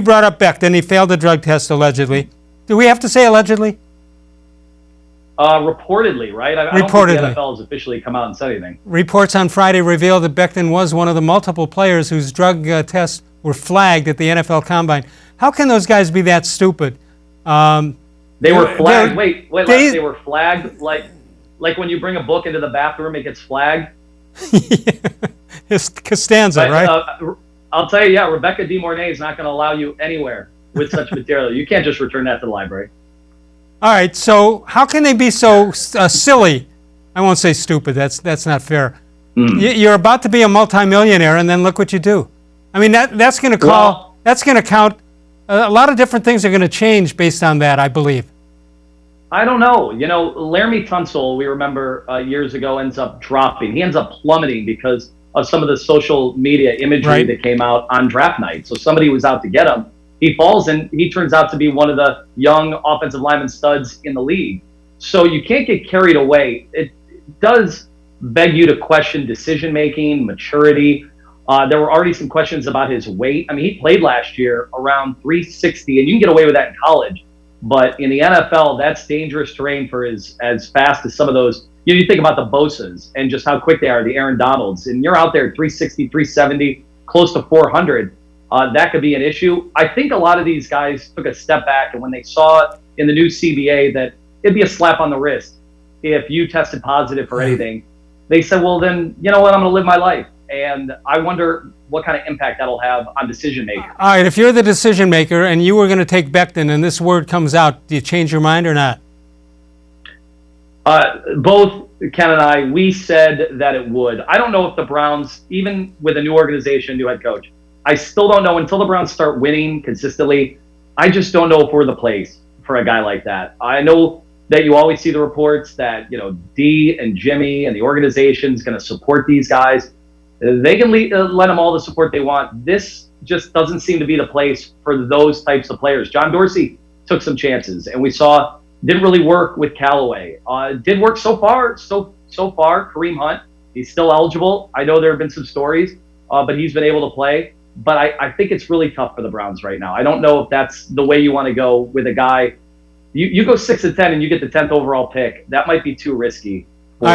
brought up Becton. He failed the drug test allegedly. Do we have to say allegedly? Reportedly, right? I don't think the NFL has officially come out and said anything. Reports on Friday revealed that Becton was one of the multiple players whose drug tests were flagged at the NFL Combine. How can those guys be that stupid? They were flagged. Wait, Les, they were flagged like when you bring a book into the bathroom, it gets flagged. It's Costanza, but, right? I'll tell you, Rebecca De Mornay is not going to allow you anywhere with such material. You can't just return that to the library. All right, so how can they be so silly? I won't say stupid. That's not fair. You're about to be a multimillionaire, and then look what you do. I mean, that's going to count. A lot of different things are going to change based on that, I believe. I don't know. You know, Laramie Tunsil, we remember years ago, ends up dropping. He ends up plummeting because of some of the social media imagery that came out on draft night. So somebody was out to get him. He falls, and he turns out to be one of the young offensive lineman studs in the league. So you can't get carried away. It does beg you to question decision-making, maturity. There were already some questions about his weight. I mean, he played last year around 360, and you can get away with that in college. But in the NFL, that's dangerous terrain for as fast as some of those. You think about the Bosas and just how quick they are, the Aaron Donalds, and you're out there 360, 370, close to 400. That could be an issue. I think a lot of these guys took a step back, and when they saw in the new CBA that it'd be a slap on the wrist if you tested positive for anything, they said, well, then, you know what, I'm going to live my life. And I wonder what kind of impact that'll have on decision makers. All right, if you're the decision maker and you were going to take Becton and this word comes out, do you change your mind or not? Both Ken and I, we said that it would. I don't know if the Browns, even with a new organization, new head coach, I still don't know until the Browns start winning consistently. I just don't know if we're the place for a guy like that. I know that you always see the reports that, you know, D and Jimmy and the organization is going to support these guys. They can let them all the support they want. This just doesn't seem to be the place for those types of players. John Dorsey took some chances, and we saw didn't really work with Callaway. Did work so far. Kareem Hunt, he's still eligible. I know there have been some stories, but he's been able to play. But I think it's really tough for the Browns right now. I don't know if that's the way you want to go with a guy. You go 6-10 and you get the 10th overall pick. That might be too risky.